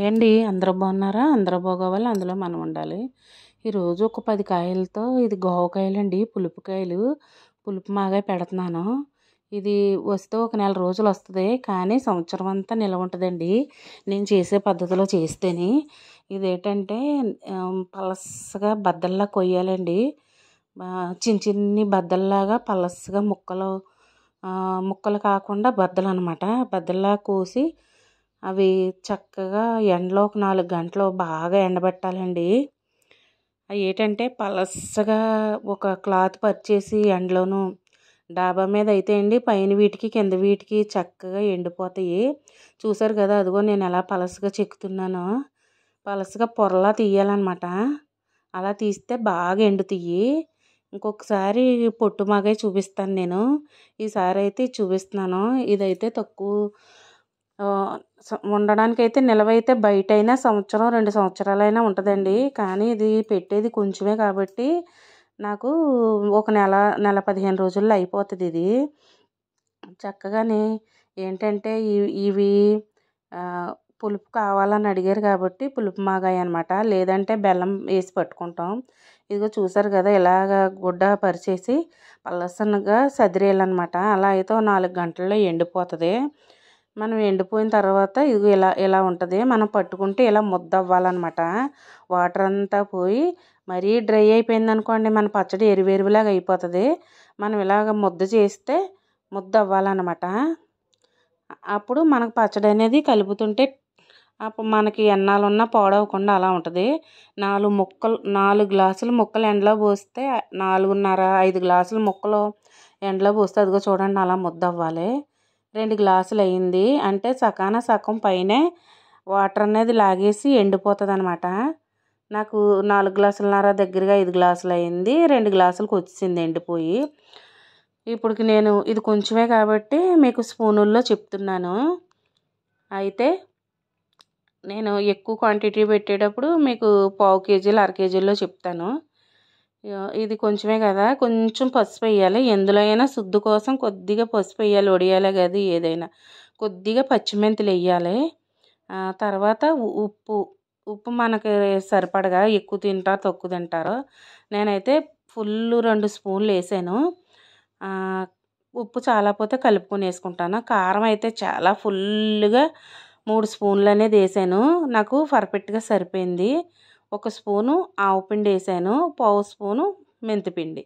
ఏండి అందరూ బాగున్నారా? అందరూ బాగోవాలి, అందులో మనం ఉండాలి. ఈరోజు ఒక 10 కాయలతో ఇది గోవకాయలండి, పులుపుకాయలు. పులుపు మాగాయ పెడుతున్నాను. ఇది వస్తే ఒక నెల రోజులు వస్తుంది, కానీ సంవత్సరం అంతా నిల్వ ఉంటుందండి నేను చేసే పద్ధతిలో చేస్తేనే. ఇదేంటంటే పలసగా బద్దల్లా కొయ్యాలండి. చిన్న చిన్ని బద్దల్లాగా పలసగా ముక్కలు కాకుండా బద్దలు అనమాట. బద్దల్లా కోసి అవి చక్కగా ఎండలో ఒక 4 గంటలు బాగా ఎండబెట్టాలండి. అవి ఏంటంటే పలసగా ఒక క్లాత్ పరిచేసి ఎండలోను డాబా మీద అయితే అండి పైన వీటికి కింద వీటికి చక్కగా ఎండిపోతాయి. చూసారు కదా, అదిగో నేను ఎలా పలసగా చెక్కుతున్నానో. పలసగా పొరలా తీయాలన్నమాట. అలా తీస్తే బాగా ఎండుతాయి. ఇంకొకసారి పొట్టు మాగాయ చూపిస్తాను నేను. ఈసారి అయితే చూపిస్తున్నాను. ఇదైతే తక్కువ ఉండడానికైతే నిలవైతే బయట అయినా సంవత్సరం 2 సంవత్సరాలైనా ఉంటుందండి. కానీ ఇది పెట్టేది కొంచెమే కాబట్టి నాకు ఒక నెల 15 రోజుల్లో అయిపోతుంది. ఇది చక్కగానే ఏంటంటే ఇవి పులుపు కావాలని అడిగారు కాబట్టి పులుపు మాగాయ అనమాట. లేదంటే బెల్లం వేసి పట్టుకుంటాం. ఇదిగో చూసారు కదా, ఇలాగ గుడ్డ పరిచేసి పలసనగా సదిరేయాలన్నమాట. అలా అయితే 4 గంటల్లో ఎండిపోతుంది. మనం ఎండిపోయిన తర్వాత ఇది ఇలా ఉంటుంది. మనం పట్టుకుంటే ఇలా ముద్ద అవ్వాలన్నమాట. వాటర్ అంతా పోయి మరీ డ్రై అయిపోయింది అనుకోండి, మన పచ్చడి ఎరువెరువులాగా అయిపోతుంది. మనం ఇలాగ ముద్ద చేస్తే ముద్ద అవ్వాలన్నమాట. అప్పుడు మనకు పచ్చడి అనేది కలుపుతుంటే అప్పుడు మనకి ఎన్నాళ్ళున్నా పాడవకుండా అలా ఉంటుంది. 4 గ్లాసుల ముక్కలు ఎండలో పోస్తే 4.5 గ్లాసుల ముక్కలు ఎండలో పోస్తే అదిగో చూడండి అలా ముద్ద అవ్వాలి. 2 గ్లాసులు అయింది అంటే సగం పైనే వాటర్ అనేది లాగేసి ఎండిపోతుంది అనమాట. నాకు 4 గ్లాసులన్నర దగ్గరగా 5 గ్లాసులు అయింది. 2 గ్లాసులకు వచ్చింది ఎండిపోయి. ఇప్పటికి నేను ఇది కొంచెమే కాబట్టి మీకు స్పూనుల్లో చెప్తున్నాను. అయితే నేను ఎక్కువ క్వాంటిటీ పెట్టేటప్పుడు మీకు పావు కేజీలు 1/2 కేజీల్లో చెప్తాను. ఇది కొంచెమే కదా, కొంచెం పసుపు వేయాలి. ఎందులో అయినా శుద్ధి కోసం కొద్దిగా పసుపు వేయాలి. వడియాలే కదా ఏదైనా. కొద్దిగా పచ్చిమెంతులు వేయాలి. తర్వాత ఉప్పు మనకి సరిపడగా, ఎక్కువ తింటారో తక్కువ తింటారో. నేనైతే ఫుల్ 2 స్పూన్లు వేసాను. ఉప్పు చాలాపోతే కలుపుకొని వేసుకుంటాను. కారం అయితే చాలా ఫుల్గా 3 స్పూన్లు అనేది వేసాను. నాకు పర్ఫెక్ట్గా సరిపోయింది. 1 స్పూను ఆవపిండి వేసాను, పావు స్పూను మెంతిపిండి.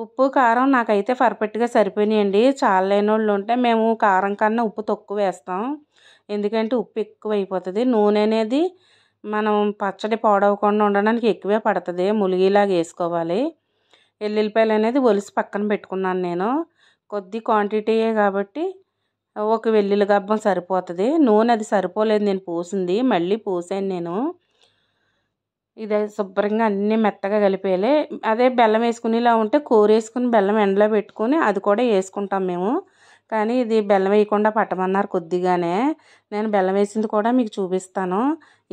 ఉప్పు కారం నాకైతే పర్ఫెక్ట్గా సరిపోయినాయండి. చాలా లేని వాళ్ళు ఉంటే మేము కారం కన్నా ఉప్పు తక్కువ వేస్తాం. ఎందుకంటే ఉప్పు ఎక్కువ అయిపోతుంది. నూనె అనేది మనం పచ్చడి పాడవకుండా ఉండడానికి ఎక్కువే పడుతుంది. ములిగిలాగా వేసుకోవాలి. ఎల్లుల్లిపాయలు అనేది ఒలిసి పక్కన పెట్టుకున్నాను నేను. కొద్ది క్వాంటిటీయే కాబట్టి ఒక వెల్లుల్లి గబ్బం సరిపోతుంది. నూనె అది సరిపోలేదు, నేను పోసింది మళ్ళీ పోసాను నేను. ఇదే శుభ్రంగా అన్నీ మెత్తగా కలిపేయాలి. అదే బెల్లం వేసుకునేలా ఉంటే కూరేసుకుని బెల్లం ఎండలో పెట్టుకొని అది కూడా వేసుకుంటాం మేము. కానీ ఇది బెల్లం వేయకుండా పట్టమన్నారు కొద్దిగానే. నేను బెల్లం వేసింది కూడా మీకు చూపిస్తాను.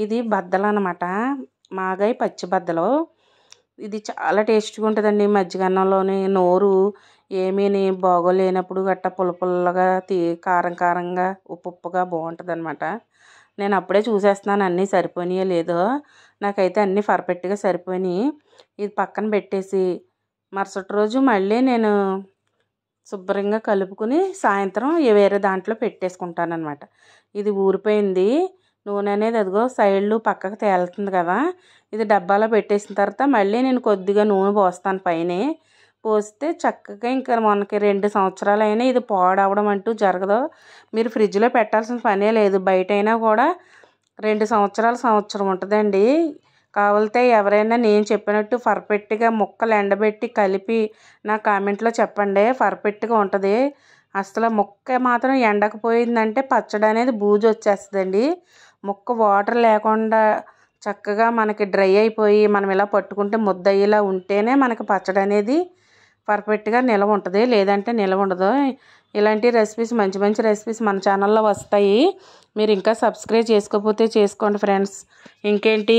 ఇది బద్దలు అనమాట, మాగాయ పచ్చి బద్దలు. ఇది చాలా టేస్ట్గా ఉంటుందండి. మజ్జిగన్నంలోని నోరు ఏమీని బాగోలేనప్పుడు గట్ట పుల్లగా కారంగా ఉప్పుగా బాగుంటుంది అనమాట. నేను అప్పుడే చూసేస్తున్నాను అన్నీ సరిపోయినాయో లేదో. నాకైతే అన్నీ పర్ఫెక్ట్గా సరిపోయినాయి. ఇది పక్కన పెట్టేసి మరుసటి రోజు మళ్ళీ నేను శుభ్రంగా కలుపుకుని సాయంత్రం వేరే దాంట్లో పెట్టేసుకుంటాను అనమాట. ఇది ఊరిపోయింది. నూనె అనేది అదిగో సైడ్లు పక్కకు తేలుతుంది కదా. ఇది డబ్బాలో పెట్టేసిన తర్వాత మళ్ళీ నేను కొద్దిగా నూనె పోస్తాను పైనే. పోస్తే చక్కగా ఇంకా మనకి 2 సంవత్సరాలైనా ఇది పాడవడం అంటూ జరగదు. మీరు ఫ్రిడ్జ్లో పెట్టాల్సిన పనే లేదు. బయట అయినా కూడా 2 సంవత్సరం ఉంటుందండి. కావాలితే ఎవరైనా నేను చెప్పినట్టు పర్ఫెక్ట్గా ముక్కలు ఎండబెట్టి కలిపి నా కామెంట్లో చెప్పండి. పర్ఫెక్ట్గా ఉంటుంది. అసలు ముక్క మాత్రం ఎండకపోయిందంటే పచ్చడి అనేది బూజు వచ్చేస్తుందండి. ముక్క వాటర్ లేకుండా చక్కగా మనకి డ్రై అయిపోయి మనం ఇలా పట్టుకుంటే ముద్ద అయ్యేలా ఉంటేనే మనకి పచ్చడి అనేది పర్ఫెక్ట్గా నిలవ ఉంటుంది. లేదంటే నిలవ ఉండదు. ఇలాంటి రెసిపీస్ మంచి రెసిపీస్ మన ఛానల్లో వస్తాయి. మీరు ఇంకా సబ్స్క్రైబ్ చేసుకోకపోతే చేసుకోండి ఫ్రెండ్స్. ఇంకేంటి,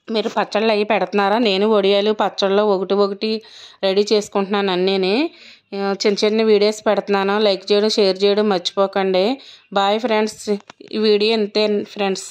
మీరు పచ్చళ్ళు అవి పెడుతున్నారా? నేను వడియాలు పచ్చళ్ళు ఒకటి రెడీ చేసుకుంటున్నాను అన్నీని. చిన్న వీడియోస్ పెడుతున్నాను. లైక్ చేయడం, షేర్ చేయడం మర్చిపోకండి. Bye friends. ఈ వీడియో ఇంతే ఫ్రెండ్స్.